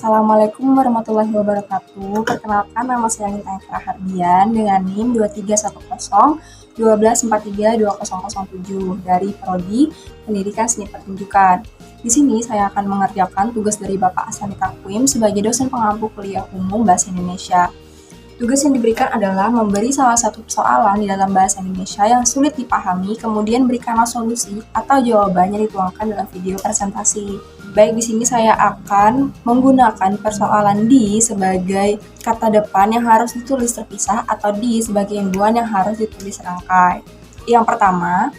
Assalamualaikum warahmatullahi wabarakatuh. Perkenalkan, nama saya Nita Rahardian dengan NIM 2310 dari Prodi Pendidikan Seni Pertunjukan. Di sini saya akan mengerjakan tugas dari Bapak Asani Takwim sebagai dosen pengampu kuliah umum Bahasa Indonesia. Tugas yang diberikan adalah memberi salah satu persoalan di dalam bahasa Indonesia yang sulit dipahami, kemudian berikanlah solusi atau jawabannya dituangkan dalam video presentasi. Baik, di sini saya akan menggunakan persoalan di sebagai kata depan yang harus ditulis terpisah atau di sebagai imbuhan yang harus ditulis serangkai. Yang pertama,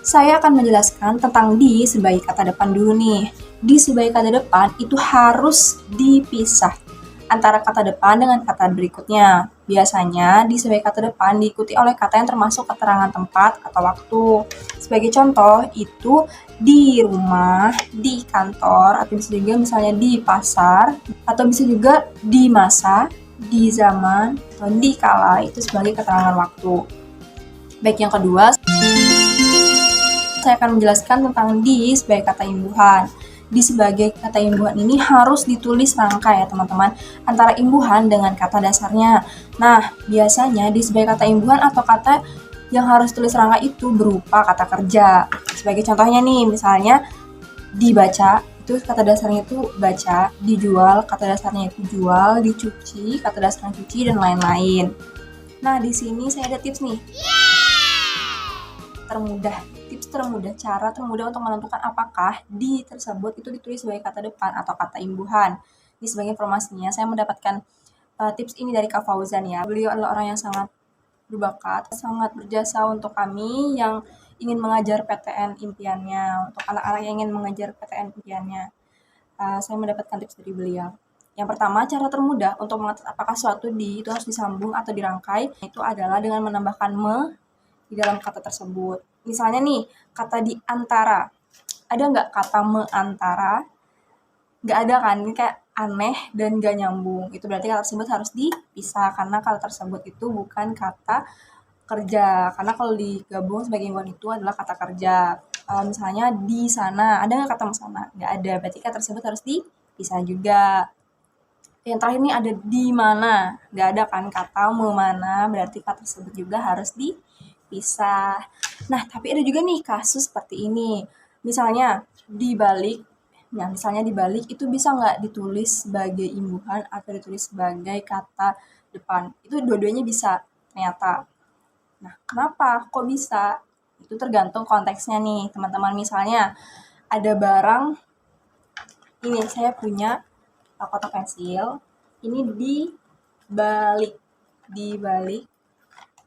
saya akan menjelaskan tentang di sebagai kata depan dulu nih. Di sebagai kata depan itu harus dipisah antara kata depan dengan kata berikutnya. Biasanya di sebagai kata depan diikuti oleh kata yang termasuk keterangan tempat atau waktu. Sebagai contoh itu di rumah, di kantor, atau bisa juga misalnya di pasar, atau bisa juga di masa, di zaman, atau di kala, itu sebagai keterangan waktu. Baik, yang kedua, saya akan menjelaskan tentang di sebagai kata imbuhan. Di sebagai kata imbuhan ini harus ditulis rangkai ya teman-teman, antara imbuhan dengan kata dasarnya. Nah, biasanya di sebagai kata imbuhan atau kata yang harus tulis rangkai itu berupa kata kerja. Sebagai contohnya nih, misalnya dibaca, itu kata dasarnya itu baca, dijual, kata dasarnya itu jual, dicuci, kata dasarnya cuci, dan lain-lain. Nah, di sini saya ada tips nih. Tips termudah, cara termudah untuk menentukan apakah di tersebut itu ditulis sebagai kata depan atau kata imbuhan. Ini sebagai informasinya, saya mendapatkan tips ini dari Kak Fauzan ya. Beliau adalah orang yang sangat berbakat, sangat berjasa untuk kami yang ingin mengajar PTN impiannya, untuk anak-anak yang ingin mengajar PTN impiannya. Saya mendapatkan tips dari beliau. Yang pertama, cara termudah untuk mengatur apakah suatu di itu harus disambung atau dirangkai, itu adalah dengan menambahkan me di dalam kata tersebut. Misalnya nih, kata di antara. Ada nggak kata me antara? Nggak ada kan? Ini kayak aneh dan nggak nyambung. Itu berarti kata tersebut harus dipisah, karena kata tersebut itu bukan kata kerja. Karena kalau digabung sebagai imbuhan itu adalah kata kerja. Misalnya di sana, ada nggak kata sana? Nggak ada, berarti kata tersebut harus dipisah juga. Yang terakhir ini ada di mana, nggak ada kan kata mana, berarti kata tersebut juga harus dipisah. Nah, tapi ada juga nih kasus seperti ini. Misalnya dibalik itu bisa nggak ditulis sebagai imbuhan atau ditulis sebagai kata depan. Itu dua-duanya bisa ternyata. Nah, kenapa? Kok bisa? Itu tergantung konteksnya nih, teman-teman. Misalnya ada barang, ini saya punya kotak pensil, ini dibalik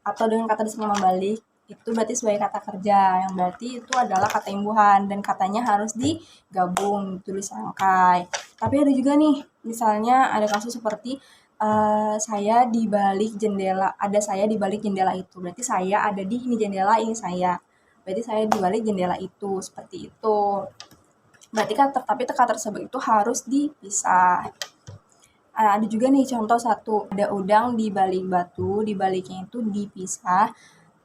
atau dengan kata disebut membalik, itu berarti sebagai kata kerja, yang berarti itu adalah kata imbuhan dan katanya harus digabung, tulis rangkai. Tapi ada juga nih, misalnya ada kasus seperti saya di balik jendela, ada saya di balik jendela itu, berarti saya ada di ini jendela, ini saya, berarti saya di balik jendela itu, seperti itu. Berarti kan tapi kata tersebut itu harus dipisah. Ada juga nih contoh satu, ada udang di balik batu, di baliknya itu dipisah,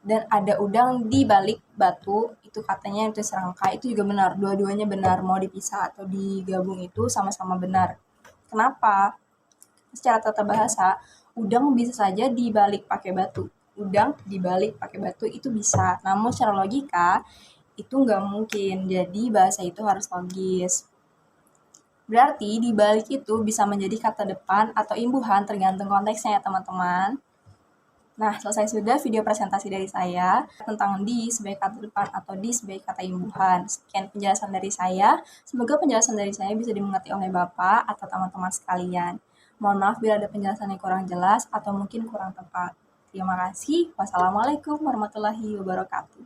dan ada udang di balik batu, itu katanya itu serangkai, itu juga benar, dua-duanya benar, mau dipisah atau digabung itu sama-sama benar. Kenapa? Secara tata bahasa, udang bisa saja dibalik pakai batu, udang dibalik pakai batu itu bisa, namun secara logika itu nggak mungkin, jadi bahasa itu harus logis. Berarti di balik itu bisa menjadi kata depan atau imbuhan tergantung konteksnya ya teman-teman. Nah, selesai sudah video presentasi dari saya tentang di sebagai kata depan atau di sebagai kata imbuhan. Sekian penjelasan dari saya. Semoga penjelasan dari saya bisa dimengerti oleh Bapak atau teman-teman sekalian. Mohon maaf bila ada penjelasan yang kurang jelas atau mungkin kurang tepat. Terima kasih. Wassalamualaikum warahmatullahi wabarakatuh.